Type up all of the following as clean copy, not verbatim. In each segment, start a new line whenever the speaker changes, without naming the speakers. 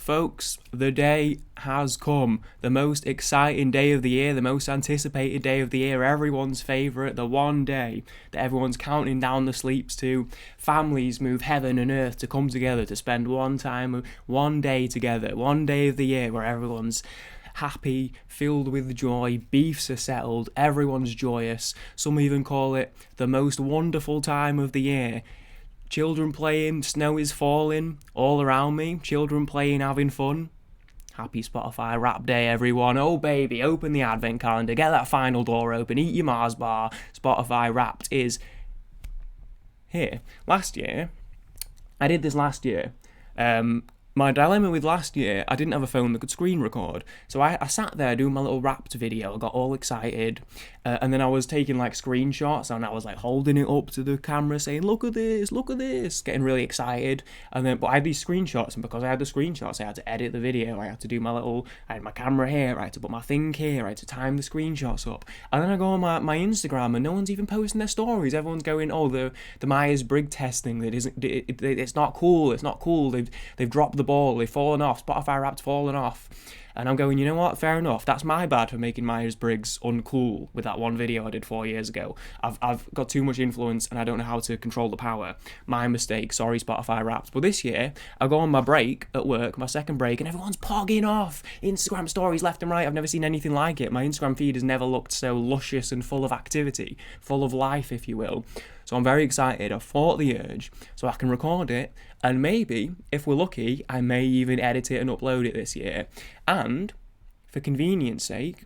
Folks, the day has come. The most exciting day of the year, the most anticipated day of the year, everyone's favourite, the one day that everyone's counting down the sleeps to. Families move heaven and earth to come together to spend one day together, one day of the year where everyone's happy, filled with joy, beefs are settled, everyone's joyous. Some even call it the most wonderful time of the year. Children playing, snow is falling all around me, children playing, having fun. Happy Spotify Wrap Day, everyone. Oh baby, open the advent calendar, get that final door open, eat your Mars bar. Spotify Wrapped is here. I did this last year. My dilemma with last year, I didn't have a phone that could screen record. So I sat there doing my little Wrapped video, I got all excited, and then I was taking like screenshots and I was like holding it up to the camera saying, look at this, getting really excited. But I had these screenshots, and because I had the screenshots, I had to edit the video, I had to do I had my camera here, I had to put my thing here, I had to time the screenshots up. And then I go on my Instagram and no one's even posting their stories. Everyone's going, oh, the Myers-Briggs testing, it's not cool, they've dropped the ball, they've fallen off, Spotify Wrapped fallen off. And I'm going, you know what, fair enough, that's my bad for making Myers-Briggs uncool with that one video I did 4 years ago. I've got too much influence and I don't know how to control the power. My mistake, sorry Spotify Wrapped. But this year, I go on my break at work, my second break, and everyone's pogging off Instagram stories left and right. I've never seen anything like it. My Instagram feed has never looked so luscious and full of activity, full of life, if you will. So I'm very excited. I've fought the urge so I can record it, and maybe, if we're lucky, I may even edit it and upload it this year. And, for convenience sake,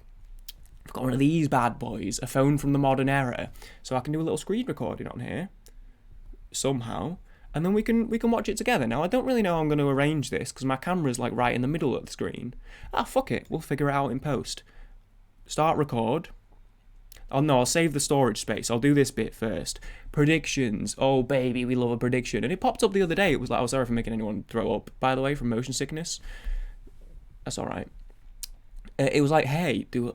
I've got one of these bad boys, a phone from the modern era, so I can do a little screen recording on here, somehow, and then we can watch it together. Now, I don't really know how I'm going to arrange this, because my camera's like right in the middle of the screen. Fuck it, we'll figure it out in post. Start record. Oh no, I'll save the storage space. I'll do this bit first. Predictions. Oh baby, we love a prediction. And it popped up the other day. It was like, oh, sorry for making anyone throw up, by the way, from motion sickness. That's alright. It was like, hey, do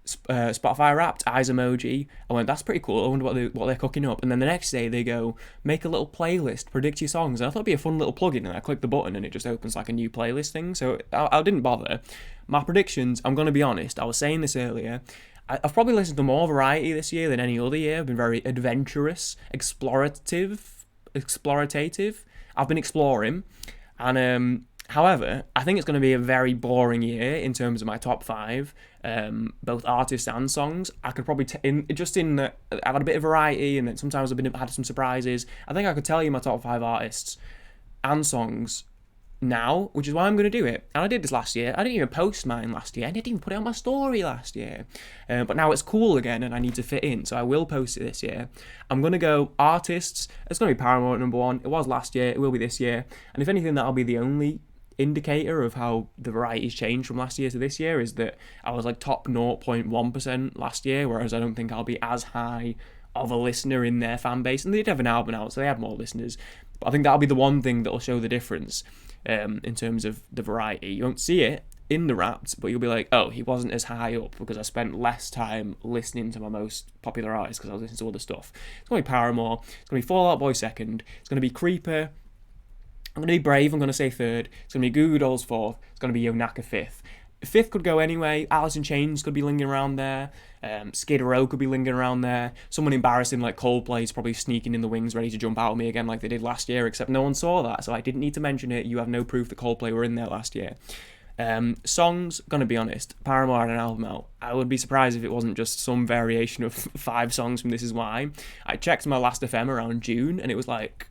Spotify Wrapped, eyes emoji. I went, that's pretty cool. I wonder what they're cooking up. And then the next day they go, make a little playlist, predict your songs. And I thought it'd be a fun little plugin. And I clicked the button and it just opens like a new playlist thing. So I didn't bother. My predictions, I'm going to be honest, I was saying this earlier, I've probably listened to more variety this year than any other year. I've been very adventurous, explorative. I've been exploring. And however, I think it's going to be a very boring year in terms of my top 5, both artists and songs. I could probably, I've had a bit of variety, and then sometimes I've had some surprises. I think I could tell you my top 5 artists and songs now, which is why I'm going to do it. And I did this last year. I didn't even post mine last year. I didn't even put it on my story last year. But now it's cool again and I need to fit in, so I will post it this year. I'm going to go artists. It's going to be Paramore at number 1. It was last year. It will be this year. And if anything, that'll be the only indicator of how the variety's changed from last year to this year, is that I was like top 0.1% last year, whereas I don't think I'll be as high of a listener in their fan base. And they did have an album out, so they had more listeners. But I think that'll be the one thing that'll show the difference. In terms of the variety, you won't see it in the Wrapped, but you'll be like, oh, he wasn't as high up because I spent less time listening to my most popular artists because I was listening to other stuff. It's going to be Paramore, it's going to be Fall Out Boy second, it's going to be Creeper, I'm going to be Brave, I'm going to say third, it's going to be Goo Goo Dolls fourth, it's going to be Yonaka fifth. Fifth could go anyway. Alice in Chains could be lingering around there. Skid Row could be lingering around there. Someone embarrassing like Coldplay is probably sneaking in the wings, ready to jump out at me again like they did last year, except no one saw that, so I didn't need to mention it. You have no proof that Coldplay were in there last year. Songs, gonna be honest, Paramore had an album out. I would be surprised if it wasn't just some variation of 5 songs from This Is Why. I checked my Last FM around June, and it was like,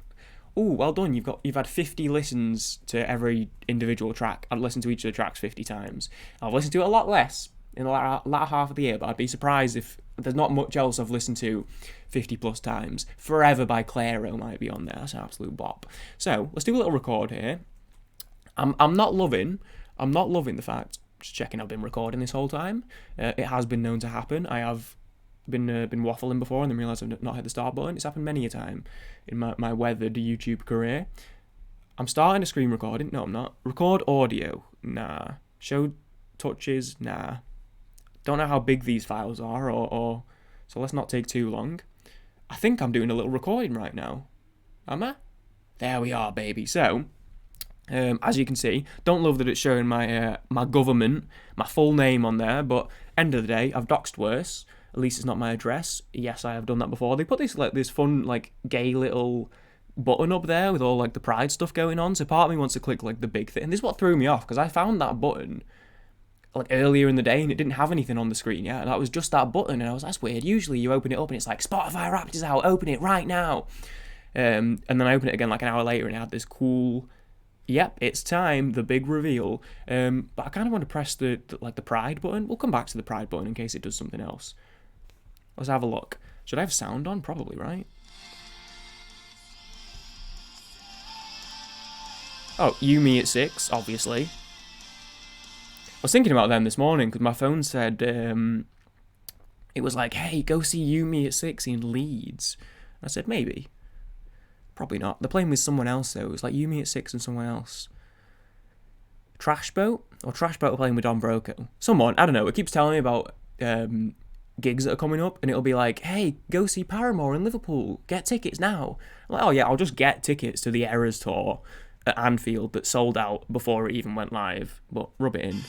oh, well done, you've had 50 listens to every individual track. I'd listened to each of the tracks 50 times. I've listened to it a lot less in the latter half of the year, but I'd be surprised if there's not much else I've listened to 50 plus times. Forever by Clairo might be on there. That's an absolute bop. So, let's do a little record here. I'm not loving the fact, just checking I've been recording this whole time. It has been known to happen. I have been waffling before and then realised I've not hit the start button. It's happened many a time in my weathered YouTube career. I'm starting a screen recording. No, I'm not. Record audio. Nah. Show touches. Nah. Don't know how big these files are, or so let's not take too long. I think I'm doing a little recording right now. Am I? There we are, baby. So, As you can see, don't love that it's showing my government, my full name on there, but end of the day, I've doxed worse. At least it's not my address. Yes, I have done that before. They put this fun gay little button up there with all the pride stuff going on. So part of me wants to click the big thing. And this is what threw me off because I found that button earlier in the day and it didn't have anything on the screen yet. And that was just that button, and I was that's weird. Usually you open it up and it's like Spotify Wrapped is out. Open it right now. And then I open it again an hour later and it had this cool. Yep, it's time, the big reveal. But I kind of want to press the pride button. We'll come back to the pride button in case it does something else. Let's have a look. Should I have sound on? Probably, right? Oh, You Me at 6, obviously. I was thinking about them this morning because my phone said it was hey, go see You Me at 6 in Leeds. I said, maybe. Probably not. They're playing with someone else, though. It's You Me at 6 and someone else. Trash Boat? Or Trash Boat are playing with Don Broco. Someone, I don't know, it keeps telling me about gigs that are coming up, and it'll be hey, go see Paramore in Liverpool. Get tickets now. I'm oh yeah, I'll just get tickets to the Eras tour at Anfield that sold out before it even went live. But rub it in.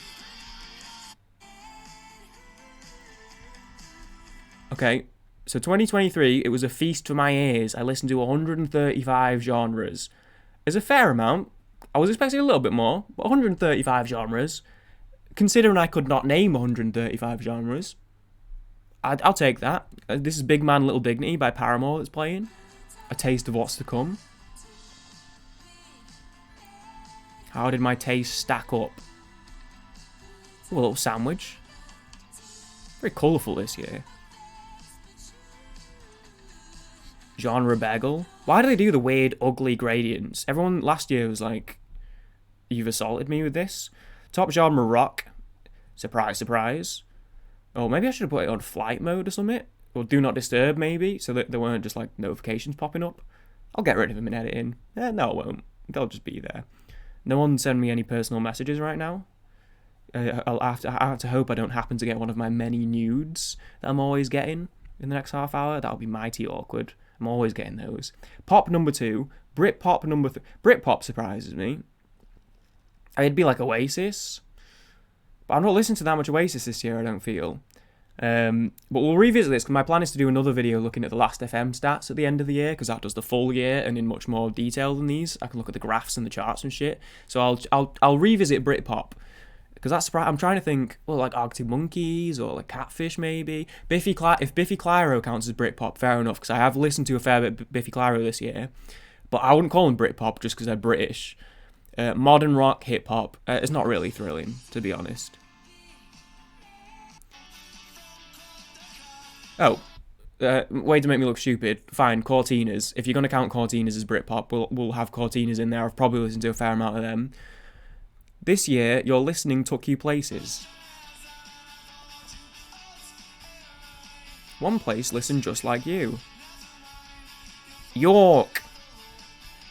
Okay. So 2023, it was a feast for my ears. I listened to 135 genres. It's a fair amount. I was expecting a little bit more, but 135 genres. Considering I could not name 135 genres, I'll take that. This is Big Man Little Dignity by Paramore that's playing. A taste of what's to come. How did my taste stack up? Ooh, a little sandwich. Very colourful this year. Genre bagel. Why do they do the weird, ugly gradients? Everyone last year was you've assaulted me with this. Top genre rock. Surprise, surprise. Oh, maybe I should have put it on flight mode or something. Or do not disturb, maybe, so that there weren't just notifications popping up. I'll get rid of them in editing. No, it won't. They'll just be there. No one send me any personal messages right now. I have to hope I don't happen to get one of my many nudes that I'm always getting in the next half hour. That'll be mighty awkward. I'm always getting those. Pop number 2. Britpop number 3. Britpop surprises me. It'd be Oasis. But I'm not listening to that much Oasis this year, I don't feel. But we'll revisit this because my plan is to do another video looking at the Last FM stats at the end of the year because that does the full year and in much more detail than these. I can look at the graphs and the charts and shit. So I'll revisit Britpop because that's I'm trying to think. Well, Arctic Monkeys or Catfish maybe. If Biffy Clyro counts as Britpop, fair enough because I have listened to a fair bit of Biffy Clyro this year. But I wouldn't call them Britpop just because they're British. Modern rock, hip hop. It's not really thrilling, to be honest. Oh, way to make me look stupid. Fine, Cortinas. If you're going to count Cortinas as Britpop, we'll have Cortinas in there. I've probably listened to a fair amount of them. This year, your listening took you places. One place listened just like you. York.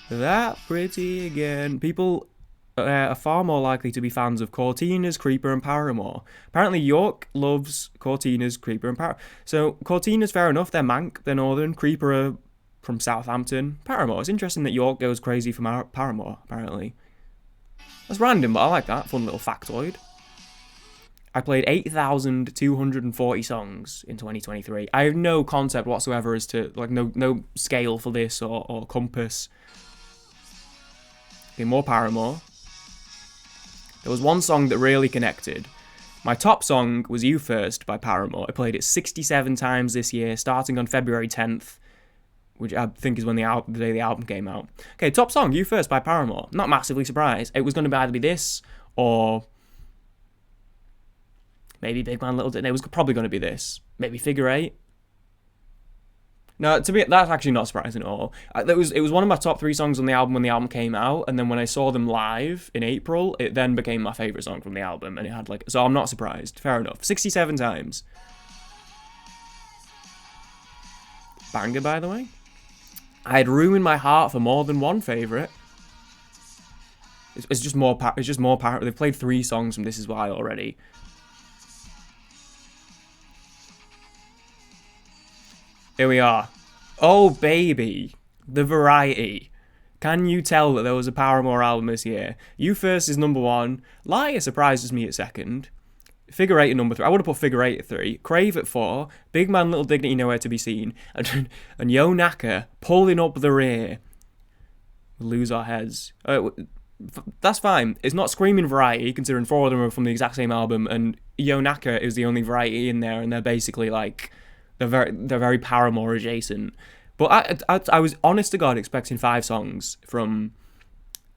That pretty again. People are far more likely to be fans of Cortinas, Creeper, and Paramore. Apparently, York loves Cortinas, Creeper, and Paramore. So, Cortinas, fair enough, they're Manc, they're Northern. Creeper are from Southampton. Paramore, it's interesting that York goes crazy for Paramore, apparently. That's random, but I like that. Fun little factoid. I played 8,240 songs in 2023. I have no concept whatsoever as to, no scale for this or compass. Okay, more Paramore. There was one song that really connected. My top song was You First by Paramore. I played it 67 times this year, starting on February 10th, which I think is when the day the album came out. Okay, top song, You First by Paramore. Not massively surprised. It was going to either be this or maybe Big Man Little Dignity. It was probably going to be this. Maybe Figure Eight. No, that's actually not surprising at all. It was one of my top 3 songs on the album when the album came out, and then when I saw them live in April, it then became my favourite song from the album, and it had so I'm not surprised. Fair enough. 67 times. Banger, by the way. I had room in my heart for more than one favourite. It's just more. They've played 3 songs from This Is Why already. Here we are. Oh, baby. The variety. Can you tell that there was a Paramore album this year? You First is number 1. Liar surprises me at 2nd. Figure 8 at number 3. I would have put Figure 8 at 3. Crave at 4. Big Man, Little Dignity, Nowhere to be Seen. And Yo Naka pulling up the rear. Lose Our Heads. That's fine. It's not screaming variety, considering 4 of them are from the exact same album, and Yo Naka is the only variety in there, and they're basically like they're very Paramore adjacent. But I was honest to God expecting 5 songs from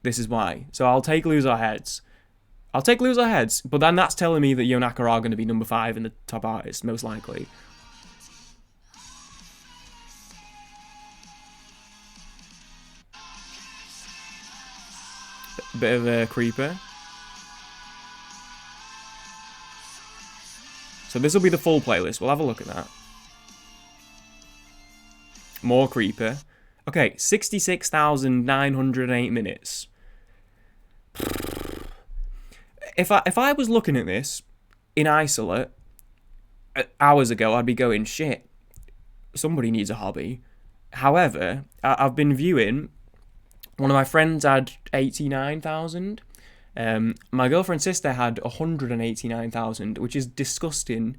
This Is Why. So I'll take Lose Our Heads. But then that's telling me that Yo Naka are going to be number 5 in the top artists, most likely. Bit of a creeper. So this will be the full playlist. We'll have a look at that. More creeper. Okay, 66,908 minutes. If I was looking at this in isolate hours ago, I'd be going, shit, somebody needs a hobby. However, I've been viewing. One of my friends had 89,000. My girlfriend's sister had 189,000, which is disgusting.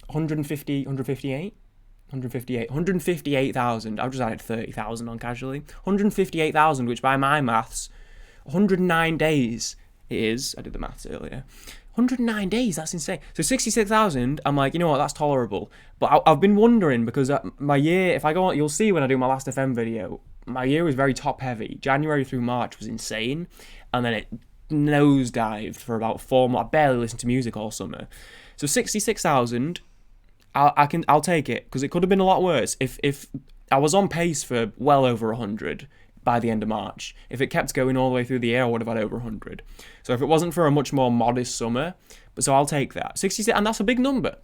158,000. I've just added 30,000 on casually. 158,000, which by my maths, 109 days it is. I did the maths earlier. 109 days, that's insane. So 66,000, I'm like, you know what, that's tolerable. But I've been wondering, because my year, if I go on, you'll see when I do my last FM video, my year was very top heavy. January through March was insane, and then it nosedived for about 4 months. I barely listened to music all summer. So 66,000, I'll take it, because it could have been a lot worse. If I was on pace for well over 100 by the end of March. If it kept going all the way through the year, I would have had over 100. So if it wasn't for a much more modest summer, so I'll take that. 66, and that's a big number.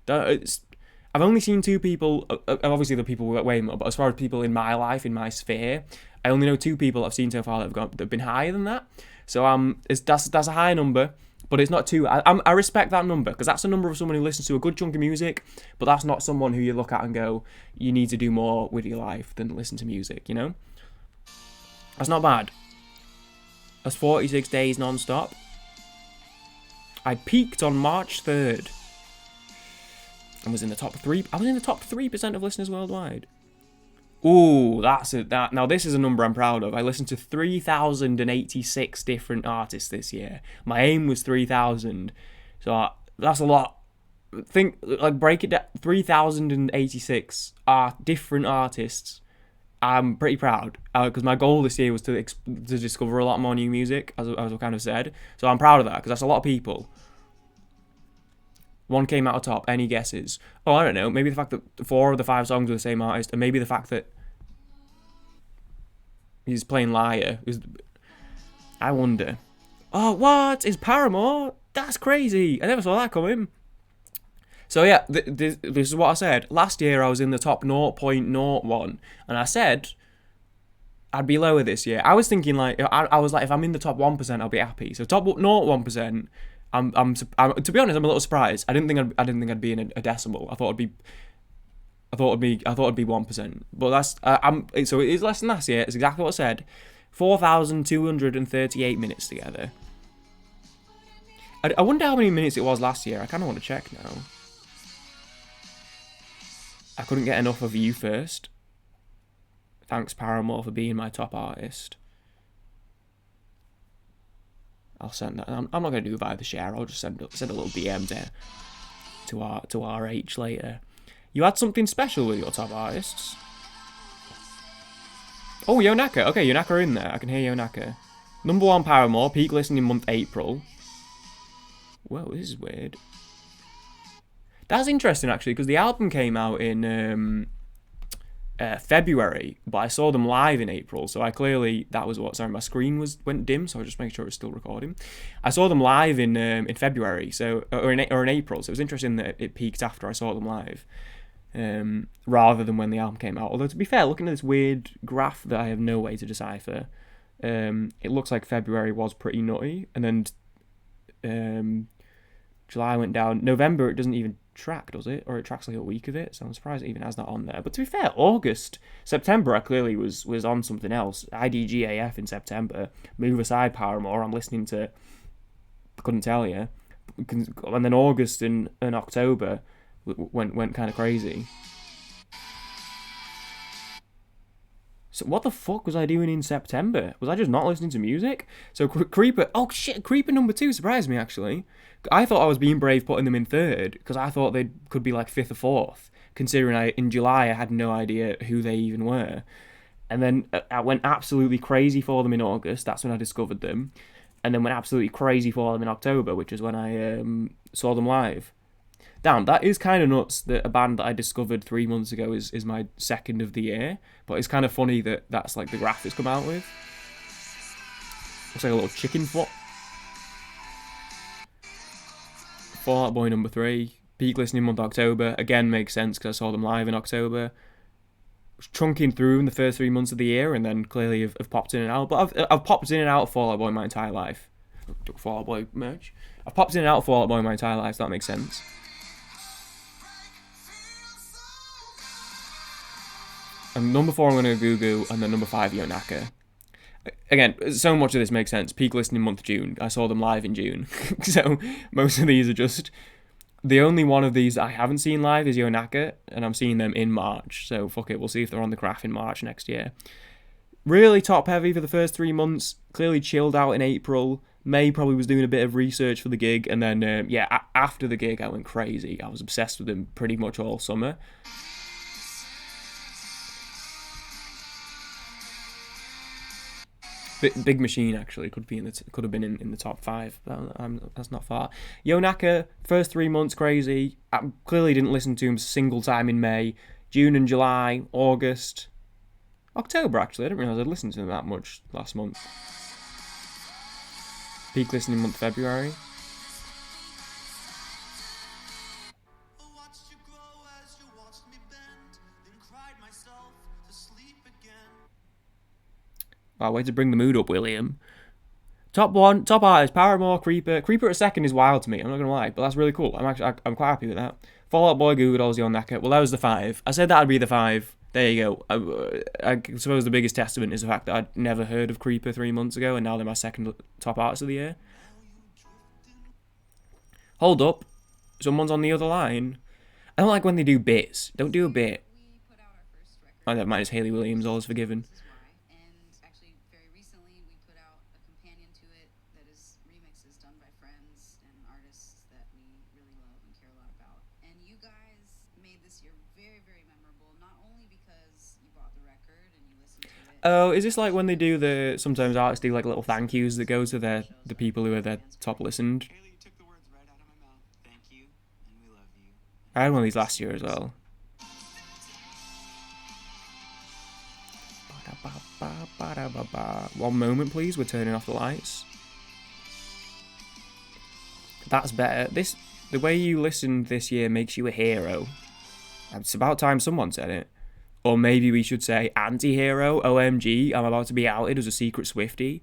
I've only seen 2 people, obviously the people way more, but as far as people in my life, in my sphere, I only know 2 people I've seen so far that have been higher than that. So that's a high number, but it's not too. I respect that number, because that's a number of someone who listens to a good chunk of music, but that's not someone who you look at and go, you need to do more with your life than listen to music, you know? That's not bad. That's 46 days non-stop. I peaked on March 3rd. And was in the top 3. I was in the top 3% of listeners worldwide. Ooh, now this is a number I'm proud of. I listened to 3,086 different artists this year. My aim was 3,000. So that's a lot. Break it down. 3,086 different artists. I'm pretty proud, because my goal this year was to discover a lot more new music, as I kind of said. So I'm proud of that, because that's a lot of people. One came out of top. Any guesses? Oh, I don't know. Maybe the fact that 4 of the 5 songs were the same artist, and maybe the fact that he's playing Liar. I wonder. Oh, what? Is Paramore? That's crazy. I never saw that coming. So yeah, this is what I said. Last year I was in the top 0.01, and I said I'd be lower this year. I was thinking I was like, if I'm in the top 1%, I'll be happy. So top 0.1%. I'm to be honest, I'm a little surprised. I didn't think I'd be in a decimal. I thought it'd be 1%. But that's so it is less than last year. It's exactly what I said. 4,238 minutes together. I wonder how many minutes it was last year. I kind of want to check now. I couldn't get enough of You First. Thanks, Paramore, for being my top artist. I'll send that. I'm not going to do it via the share. I'll just send a little DM to RH later. You had something special with your top artists. Oh, Yo Naka. Okay, Yo Naka are in there. I can hear Yo Naka. Number 1 Paramore. Peak listening month April. Whoa, this is weird. That's interesting, actually, because the album came out in February, but I saw them live in April, so that was what. Sorry, my screen went dim, so I just make sure it's still recording. I saw them live in February, or in April, so it was interesting that it peaked after I saw them live, rather than when the album came out. Although, to be fair, looking at this weird graph that I have no way to decipher, it looks like February was pretty nutty, and then July went down. November, it doesn't even track, does it? Or it tracks like a week of it, so I'm surprised it even has that on there. But to be fair, August, September, I clearly was on something else. IDGAF in September. Move aside Paramore, I'm listening to, couldn't tell you. And then August and October went kind of crazy. So what the fuck was I doing in September? Was I just not listening to music? So Creeper, oh shit, Creeper number 2 surprised me actually. I thought I was being brave putting them in third because I thought they could be like 5th or 4th. Considering in July I had no idea who they even were, and then I went absolutely crazy for them in August. That's when I discovered them, and then went absolutely crazy for them in October, which is when I saw them live. Damn, that is kind of nuts that a band that I discovered 3 months ago is my second of the year. But it's kind of funny that that's like the graph it's come out with. Looks like a little chicken foot. Fall Out Boy number 3. Peak listening month October. Again, makes sense because I saw them live in October. Was chunking through in the first 3 months of the year and then clearly have popped in and out. But I've popped in and out of Fall Out Boy my entire life. Fall Out Boy merch. I've popped in and out of Fall Out Boy my entire life, so that makes sense. And number 4, I'm going to Goo Goo, and then number 5, Yonaka. Again, so much of this makes sense. Peak listening month June. I saw them live in June. So most of these are just... The only one of these I haven't seen live is Yonaka, and I'm seeing them in March. So fuck it, we'll see if they're on the graph in March next year. Really top heavy for the first 3 months. Clearly chilled out in April. May probably was doing a bit of research for the gig, and then, after the gig I went crazy. I was obsessed with them pretty much all summer. Big Machine actually could have been in the top 5. That's not far. Yonaka, first 3 months crazy. I clearly didn't listen to him a single time in May. June and July, August, October actually. I didn't realise I'd listened to him that much last month. Peak listening month February. Wow, way to bring the mood up, William. Top artist, Paramore, Creeper. Creeper at second is wild to me, I'm not going to lie, but that's really cool. I'm quite happy with that. Fall Out Boy, Goo Goo Dolls, Yonaka. Well, that was the 5. I said that'd be the 5. There you go. I suppose the biggest testament is the fact that I'd never heard of Creeper 3 months ago, and now they're my second top artist of the year. Hold up. Someone's on the other line. I don't like when they do bits. Don't do a bit. Oh, never mind, it's Hayley Williams, all is forgiven. Oh, is this like when they do sometimes artists do like little thank yous that go to the people who are their top listened? I had one of these last year as well. One moment, please. We're turning off the lights. That's better. The way you listened this year makes you a hero. It's about time someone said it. Or maybe we should say anti-hero. OMG, I'm about to be outed as a secret Swiftie.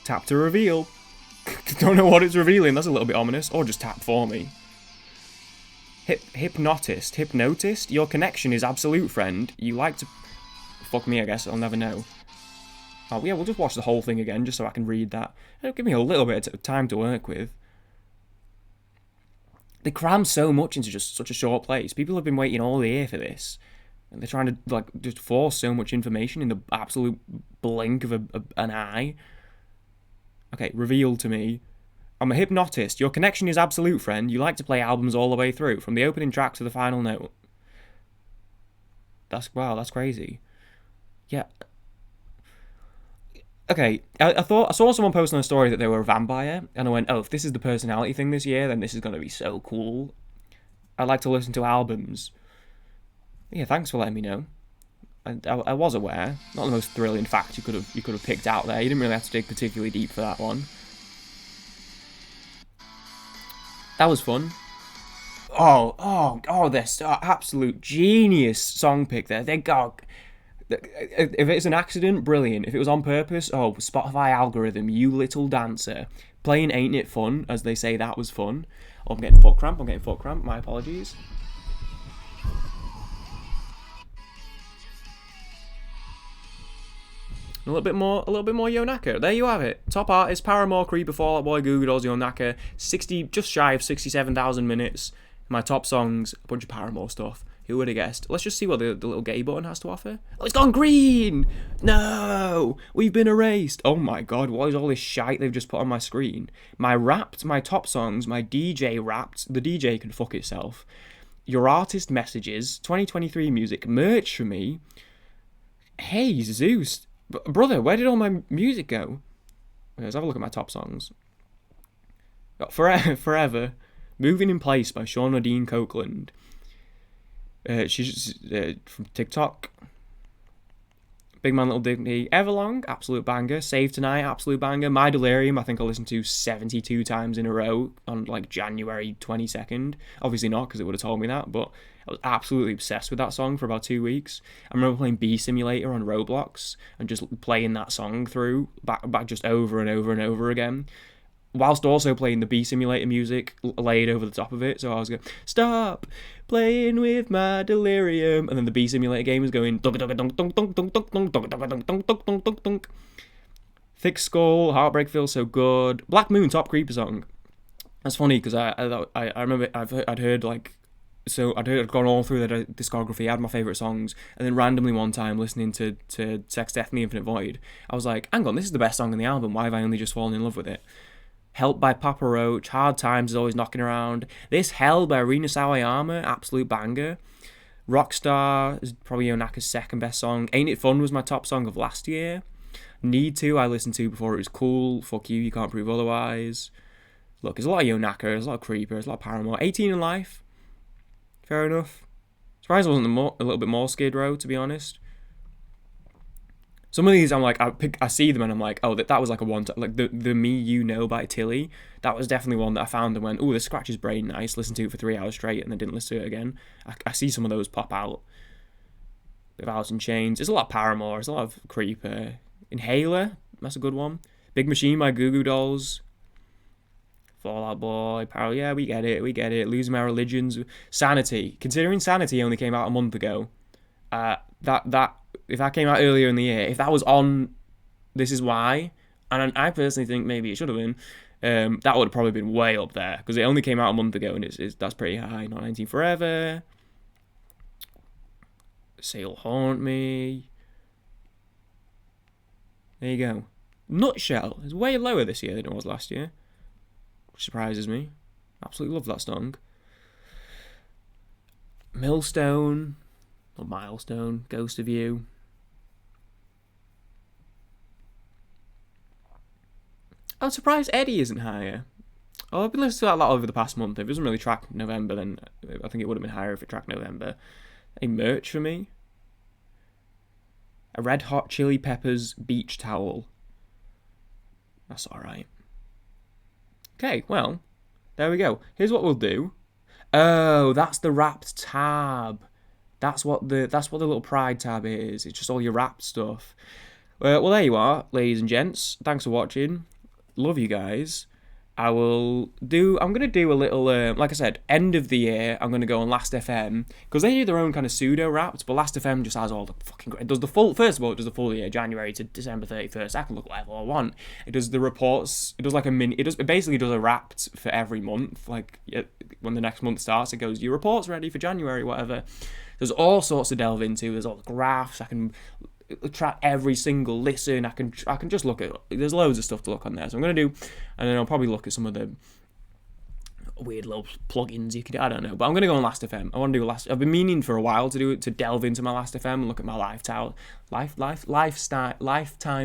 Tap to reveal. Don't know what it's revealing. That's a little bit ominous. Or just tap for me. Hypnotist. Your connection is absolute, friend. You like to... Fuck me, I guess. I'll never know. Oh, yeah, we'll just watch the whole thing again just so I can read that. It'll give me a little bit of time to work with. They cram so much into just such a short place. People have been waiting all year for this. And they're trying to, like, just force so much information in the absolute blink of an eye. Okay, reveal to me. I'm a hypnotist. Your connection is absolute, friend. You like to play albums all the way through, from the opening track to the final note. Wow, that's crazy. Yeah. Okay, I saw someone post on a story that they were a vampire, and I went, oh, if this is the personality thing this year, then this is going to be so cool. I like to listen to albums. Yeah, thanks for letting me know. I was aware. Not the most thrilling fact you could have picked out there. You didn't really have to dig particularly deep for that one. That was fun. Oh, they're absolute genius song pick there. They got If it's an accident, brilliant. If it was on purpose, oh, Spotify algorithm, you little dancer. Playing Ain't It Fun, as they say that was fun. Oh, I'm getting foot cramp, my apologies. A little bit more Yonaka. There you have it. Top artist, Paramore, Creeper, Fall Out Boy, Goo Goo Dolls, Yonaka. 60, just shy of 67,000 minutes. My top songs, a bunch of Paramore stuff. Who would have guessed? Let's just see what the little gay button has to offer. Oh, it's gone green! No! We've been erased. Oh my god, what is all this shite they've just put on my screen? My Wrapped, my top songs, my DJ Wrapped. The DJ can fuck itself. Your artist messages, 2023 music, merch for me. Hey, Zeus. Brother, where did all my music go? Let's have a look at my top songs. Got Forever. Moving in Place by Sean Nadine Copeland. She's from TikTok. Big Man Little Dignity. Everlong, absolute banger. Save Tonight, absolute banger. My Delirium, I think I listened to 72 times in a row on like January 22nd. Obviously not, because it would have told me that, but I was absolutely obsessed with that song for about 2 weeks. I remember playing Bee Simulator on Roblox and just playing that song through back just over and over and over again, whilst also playing the Bee Simulator music laid over the top of it. So I was going, stop playing with my delirium, and then the Bee Simulator game was going dunk dunk dunk dunk dunk dunk dunk dunk dunk dunk dunk dunk dunk dunk dunk. Thick Skull, Heartbreak Feels So Good, Black Moon, top creeper song. That's funny because I remember I'd heard like, so I'd gone all through the discography, had my favourite songs, and then randomly one time listening to Sex, Death, and the Infinite Void, I was like, hang on, this is the best song on the album, why have I only just fallen in love with it? Help by Papa Roach, Hard Times is always knocking around. This Hell by Rina Sawayama, absolute banger. Rockstar is probably Yonaka's second best song. Ain't It Fun was my top song of last year. Need To, I listened to before it was cool. Fuck You, You Can't Prove Otherwise. Look, there's a lot of Yonaka, there's a lot of Creeper, there's a lot of Paramore. 18 in Life, fair enough. Surprised it wasn't a little bit more Skid Row, to be honest. Some of these I'm like, I see them and I'm like, oh, that was like a one, like the Me You Know by Tilly. That was definitely one that I found and went, oh, this scratches brain nice. Listen to it for 3 hours straight and then didn't listen to it again. I see some of those pop out. With Alice in Chains. There's a lot of Paramore. There's a lot of Creeper. Inhaler, that's a good one. Big Machine by Goo Goo Dolls. Fall Out Boy, yeah, we get it. Losing My Religions. Sanity. Considering Sanity only came out a month ago, if that came out earlier in the year, if that was on This Is Why, and I personally think maybe it should have been, that would have probably been way up there, because it only came out a month ago, and that's pretty high. Not 19 Forever. Sail Haunt Me. There you go. Nutshell is way lower this year than it was last year, which surprises me. Absolutely love that song. Millstone, or Milestone, Ghost of You. I'm surprised Eddie isn't higher. Oh, I've been listening to that a lot over the past month. If it doesn't really track November, then I think it would have been higher if it tracked November. A merch for me. A Red Hot Chili Peppers beach towel. That's alright. Okay, well, there we go. Here's what we'll do. Oh, that's the Wrapped tab. That's what the little Pride tab is. It's just all your Wrapped stuff. Well, there you are, ladies and gents. Thanks for watching. Love you guys. I'm going to do a little, like I said, end of the year, I'm going to go on Last FM, because they do their own kind of pseudo-wrapped, but Last FM just has all the fucking, it does the full, first of all, it does the full year, January to December 31st, I can look whatever I want. It does the reports, it does like a mini, it basically does a wrapped for every month, like, when the next month starts, it goes, your report's ready for January, whatever. There's all sorts to delve into, there's all the graphs, I can track every single listen. I can just look at, there's loads of stuff to look on there, so I'm going to do, and then I'll probably look at some of the weird little plugins you could do, I don't know, but I'm going to go on Last FM. I want to do I've been meaning for a while to do it, to delve into my Last FM and look at my lifetime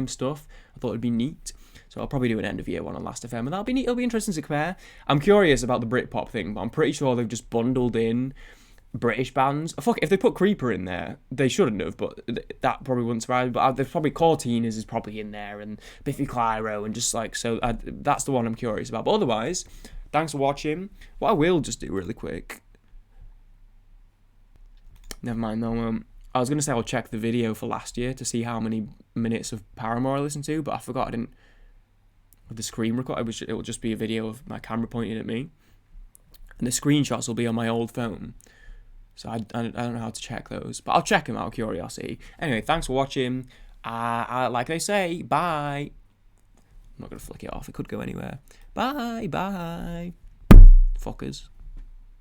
stuff. I thought it'd be neat, so I'll probably do an end of year one on Last FM, and that'll be neat. It'll be interesting to compare. I'm curious about the Britpop thing, but I'm pretty sure they've just bundled in British bands. Fuck, if they put Creeper in there, they shouldn't have, but that probably wouldn't surprise me. But there's probably Cortinas is probably in there, and Biffy Clyro, and just like, so that's the one I'm curious about. But otherwise, thanks for watching. What I will just do really quick, never mind though, I was going to say I'll check the video for last year to see how many minutes of Paramore I listened to, but I forgot I didn't. With the screen record, it will just be a video of my camera pointing at me. And the screenshots will be on my old phone. So I don't know how to check those. But I'll check them out of curiosity. Anyway, thanks for watching. Like they say, bye. I'm not going to flick it off. It could go anywhere. Bye, bye. Fuckers.